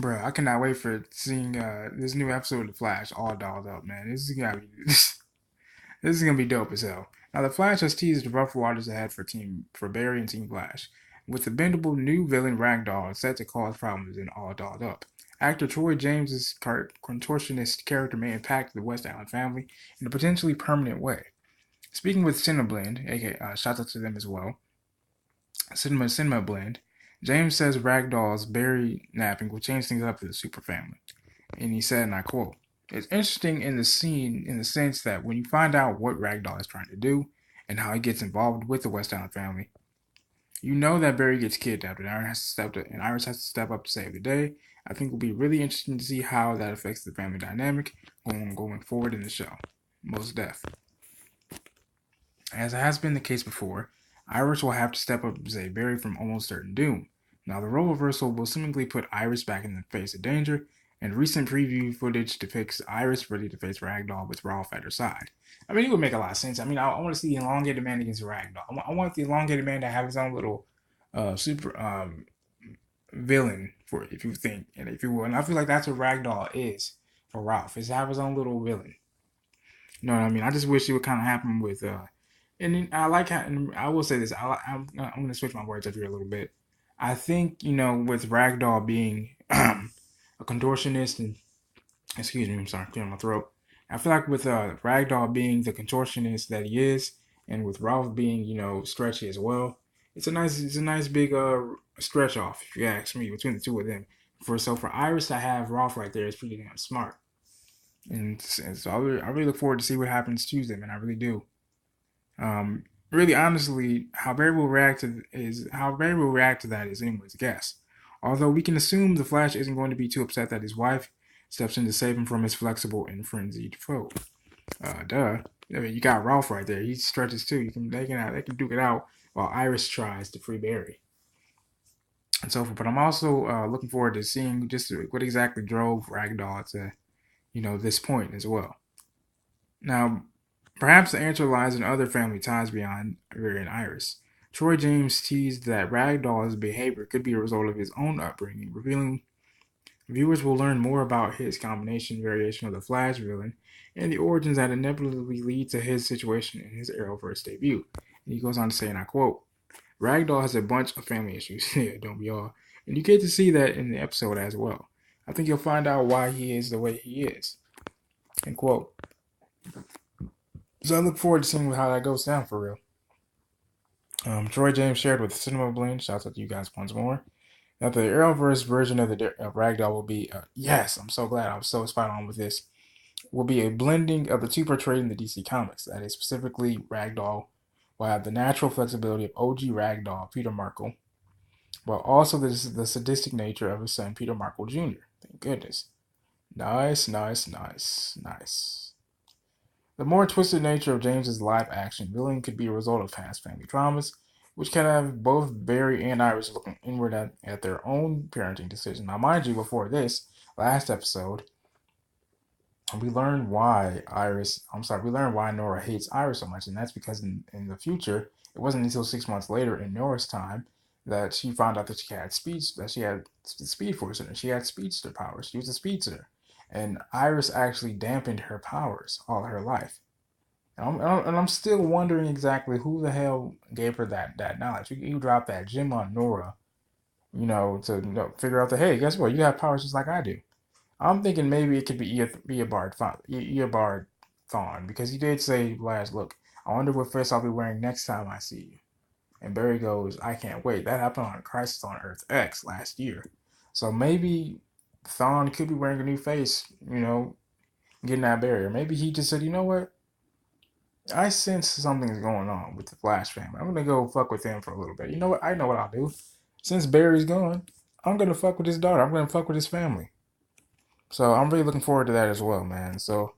Bro, I cannot wait for seeing this new episode of The Flash all dolled up, man. This is gonna be this is gonna be dope as hell. Now, The Flash has teased the rough waters ahead for Barry and Team Flash, with the bendable new villain Ragdoll set to cause problems in All Dolled Up. Actor Troy James's contortionist character may impact the West Island family in a potentially permanent way. Speaking with Cineblend, aka shout out to them as well, Cinema Blend, James says Ragdoll's Barry napping will change things up for the super family. And he said, and I quote, "It's interesting in the scene in the sense that when you find out what Ragdoll is trying to do and how he gets involved with the West Island family, you know that Barry gets kidnapped and Iris has to step up to save the day. I think it will be really interesting to see how that affects the family dynamic going forward in the show. Most def. As has been the case before, Iris will have to step up to save Barry from almost certain doom. Now, the role reversal will seemingly put Iris back in the face of danger, and recent preview footage depicts Iris ready to face Ragdoll with Ralph at her side. I mean, it would make a lot of sense. I mean, I want to see the elongated man against Ragdoll. I want the elongated man to have his own little super villain for it, if you think, and if you will. And I feel like that's what Ragdoll is for Ralph, is to have his own little villain. You know what I mean? I just wish it would kind of happen with and I like how, and I will say this. I'm going to switch my words up here a little bit. I think with Ragdoll being a contortionist, and excuse me, I'm sorry, clearing my throat. I feel like with Ragdoll being the contortionist that he is, and with Ralph being stretchy as well, it's a nice big stretch off, if you ask me, between the two of them. For Iris to have Ralph right there is pretty damn smart, and so I really look forward to see what happens Tuesday, man. I really do. Really, honestly, how Barry will react to that is anyone's guess. Although we can assume the Flash isn't going to be too upset that his wife steps in to save him from his flexible and frenzied foe. Duh. I mean, you got Ralph right there. He stretches too. They can duke it out while Iris tries to free Barry and so forth. But I'm also looking forward to seeing just what exactly drove Ragdoll to this point as well. Now, perhaps the answer lies in other family ties beyond Barry and Iris. Troy James teased that Ragdoll's behavior could be a result of his own upbringing, revealing viewers will learn more about his combination variation of the Flash villain and the origins that inevitably lead to his situation in his Arrowverse debut. And he goes on to say, and I quote, Ragdoll has a bunch of family issues. Yeah, don't we all? And you get to see that in the episode as well. I think you'll find out why he is the way he is. End quote. So I look forward to seeing how that goes down for real. Troy James shared with Cinema Blend, shouts out to you guys once more, that the Arrowverse version of Ragdoll will be, yes, I'm so glad I was so spot on with this, will be a blending of the two portrayed in the DC Comics. That is, specifically, Ragdoll will have the natural flexibility of OG Ragdoll, Peter Markle, while also the sadistic nature of his son, Peter Markle Jr. Thank goodness. Nice, nice, nice, nice. The more twisted nature of James's live-action villain could be a result of past family traumas, which can have both Barry and Iris looking inward at their own parenting decisions. Now, mind you, before this last episode, we learned why Nora hates Iris so much, and that's because in the future, it wasn't until 6 months later in Nora's time that she found out that she had speed force in her. She had speedster powers. She was a speedster. And Iris actually dampened her powers all her life. And I'm still wondering exactly who the hell gave her that knowledge. You dropped that gem on Nora, to figure out that, hey, guess what? You have powers just like I do. I'm thinking maybe it could be Eobard Thawne, because he did say last, look, I wonder what face I'll be wearing next time I see you. And Barry goes, I can't wait. That happened on Crisis on Earth X last year. So maybe Thawne could be wearing a new face, getting that barrier. Maybe he just said, you know what? I sense something's going on with the Flash family. I'm gonna go fuck with him for a little bit. You know what? I know what I'll do. Since Barry's gone, I'm gonna fuck with his daughter. I'm gonna fuck with his family. So I'm really looking forward to that as well, man. So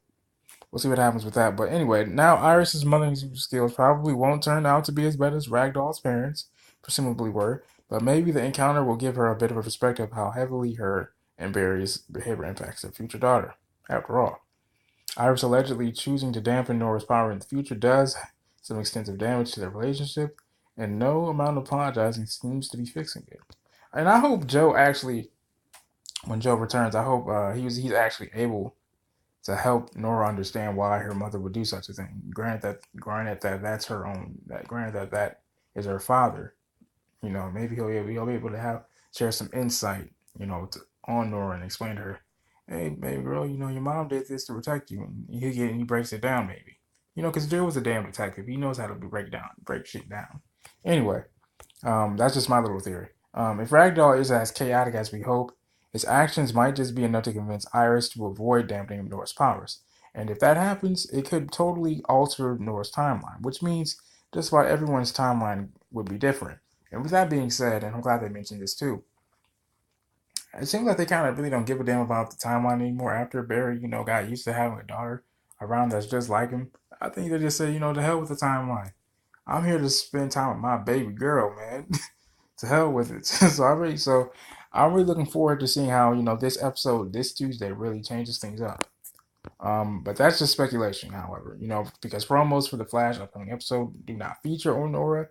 we'll see what happens with that. But anyway, now Iris's mothering skills probably won't turn out to be as bad as Ragdoll's parents presumably were, but maybe the encounter will give her a bit of a perspective of how heavily her and Barry's behavior impacts their future daughter. After all, Iris allegedly choosing to dampen Nora's power in the future does some extensive damage to their relationship, and no amount of apologizing seems to be fixing it. And I hope Joe actually when Joe returns, I hope he's actually able to help Nora understand why her mother would do such a thing. Granted that that's her own. Granted that that is her father. Maybe he'll be able to have share some insight. On Nora and explain to her, hey, baby girl, your mom did this to protect you, and he breaks it down maybe. Because Joe was a damn detective. He knows how to break shit down. Anyway, that's just my little theory. If Ragdoll is as chaotic as we hope, his actions might just be enough to convince Iris to avoid dampening Nora's powers. And if that happens, it could totally alter Nora's timeline, which means just about everyone's timeline would be different. And with that being said, and I'm glad they mentioned this too, it seems like they kind of really don't give a damn about the timeline anymore after Barry, got used to having a daughter around that's just like him. I think they just say, to hell with the timeline. I'm here to spend time with my baby girl, man. To hell with it. I'm really looking forward to seeing how this episode this Tuesday really changes things up. But that's just speculation, however. Because promos for the Flash upcoming episode do not feature Onora.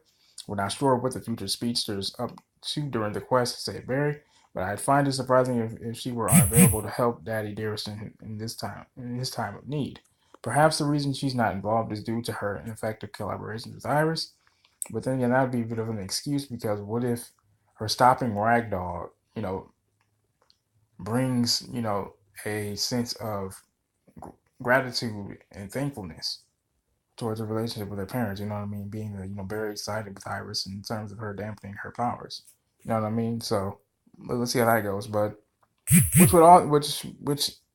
We're not sure what the future speedster's up to during the quest to save Barry, but I'd find it surprising if she were unavailable to help Daddy Dearest in his time of need. Perhaps the reason she's not involved is due to her ineffective collaboration with Iris, but then again, that would be a bit of an excuse because what if her stopping Ragdoll, brings, a sense of gratitude and thankfulness towards a relationship with her parents, you know what I mean? Being, very excited with Iris in terms of her dampening her powers. You know what I mean? So let's see how that goes. But which would all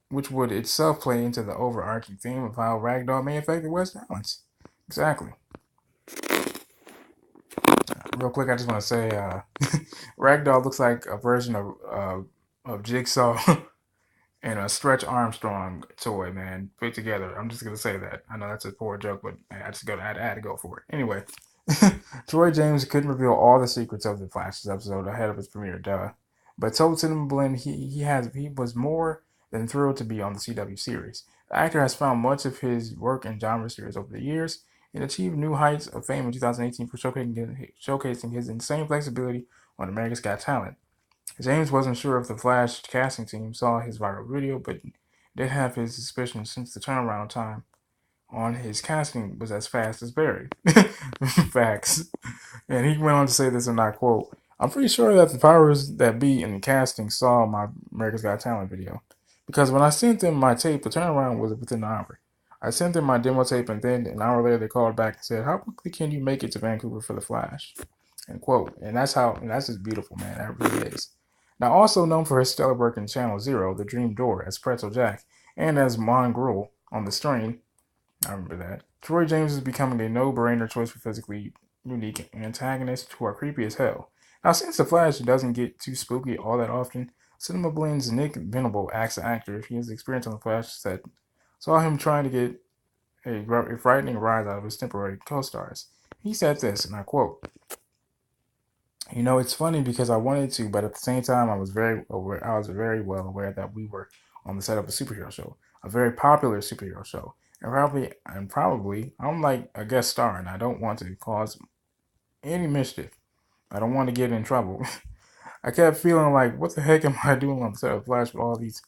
which would itself play into the overarching theme of how Ragdoll may affect the West Balance. Exactly. Real quick, I just want to say, Ragdoll looks like a version of Jigsaw and a Stretch Armstrong toy, man, put together. I'm just gonna say that. I know that's a poor joke, but I had to go for it. Anyway, Troy James couldn't reveal all the secrets of the Flash's episode ahead of its premiere, duh. But told Cinema Blend he was more than thrilled to be on the CW series. The actor has found much of his work in genre series over the years and achieved new heights of fame in 2018 for showcasing his insane flexibility on America's Got Talent. James wasn't sure if the Flash casting team saw his viral video, but did have his suspicions since the turnaround time on his casting was as fast as Barry. Facts. And he went on to say this, and I quote, I'm pretty sure that the powers that be in the casting saw my America's Got Talent video. Because when I sent them my tape, the turnaround was within an hour. I sent them my demo tape, and then an hour later they called back and said, how quickly can you make it to Vancouver for the Flash? End quote. And that's just beautiful, man. That really is. Now, also known for his stellar work in Channel Zero, The Dream Door, as Pretzel Jack, and as Mon Gruel on The Strain, I remember that. Troy James is becoming a no-brainer choice for physically unique antagonists who are creepy as hell. Now, since The Flash doesn't get too spooky all that often, Cinema Blend's Nick Venable acts the actor. He has experience on The Flash set. Saw him trying to get a frightening rise out of his temporary co-stars. He said this, and I quote, it's funny because I wanted to, but at the same time, I was very well aware that we were on the set of a superhero show, a very popular superhero show, and probably I'm like a guest star, and I don't want to cause any mischief. I don't want to get in trouble. I kept feeling like, what the heck am I doing on the set of Flash with all these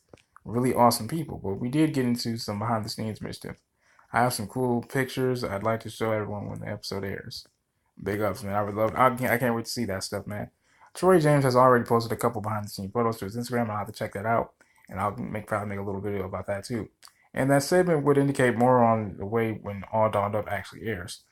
really awesome people? But we did get into some behind the scenes mischief. I have some cool pictures I'd like to show everyone when the episode airs. Big ups, man. I would love. I can't wait to see that stuff, man. Troy James has already posted a couple behind the scenes photos to his Instagram. I'll have to check that out, and I'll probably make a little video about that too. And that segment would indicate more on the way when All Dawned Up actually airs.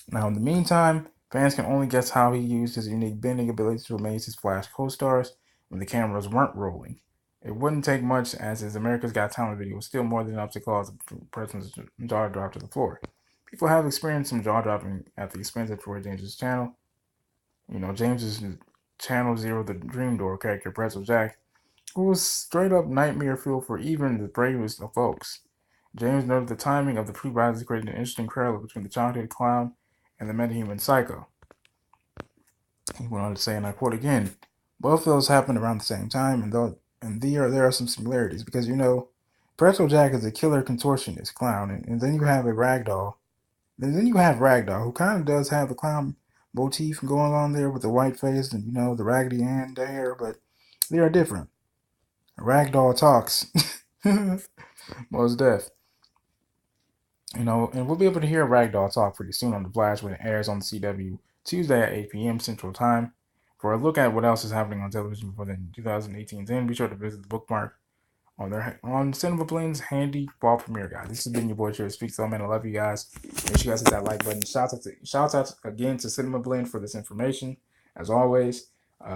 Now, in the meantime, fans can only guess how he used his unique bending ability to amaze his Flash co-stars when the cameras weren't rolling. It wouldn't take much, as his America's Got Talent video was still more than enough to cause the person's jaw to drop to the floor. People have experienced some jaw dropping at the expense of Troy James's channel. James's Channel Zero, the Dream Door character, Pretzel Jack, who was straight up nightmare fuel for even the bravest of folks. James noted the timing of the pre-rises created an interesting parallel between the childhood clown and the metahuman psycho. He went on to say, and I quote again, both of those happened around the same time, and there are some similarities because Pretzel Jack is a killer contortionist clown, and then you have a ragdoll. And then you have Ragdoll, who kind of does have the clown motif going on there with the white face and the Raggedy Ann hair, but they are different. Ragdoll talks. Most deaf. You know, and we'll be able to hear Ragdoll talk pretty soon on The Flash when it airs on the CW Tuesday at 8 p.m. Central Time. For a look at what else is happening on television for the 2018's end, be sure to visit the bookmark on Cinema Blend's handy fall premiere guide. This has been your boy Cherry Speaks. So man, I love you guys. Make sure you guys hit that like button. Shout out again to Cinema Blend for this information. As always,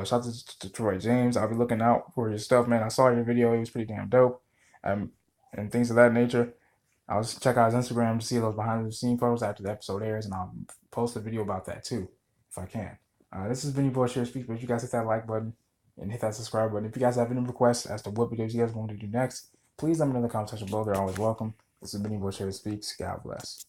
shout out to Troy James. I'll be looking out for your stuff, man. I saw your video; it was pretty damn dope, and things of that nature. I'll just check out his Instagram to see those behind the scene photos after the episode airs, and I'll post a video about that too, if I can. This has been your boy Cherry Speaks. But you guys hit that like button and hit that subscribe button. If you guys have any requests as to what videos you guys want to do next, please let me know in the comment section below. They're always welcome. This has been your boy Cherry Speaks. God bless.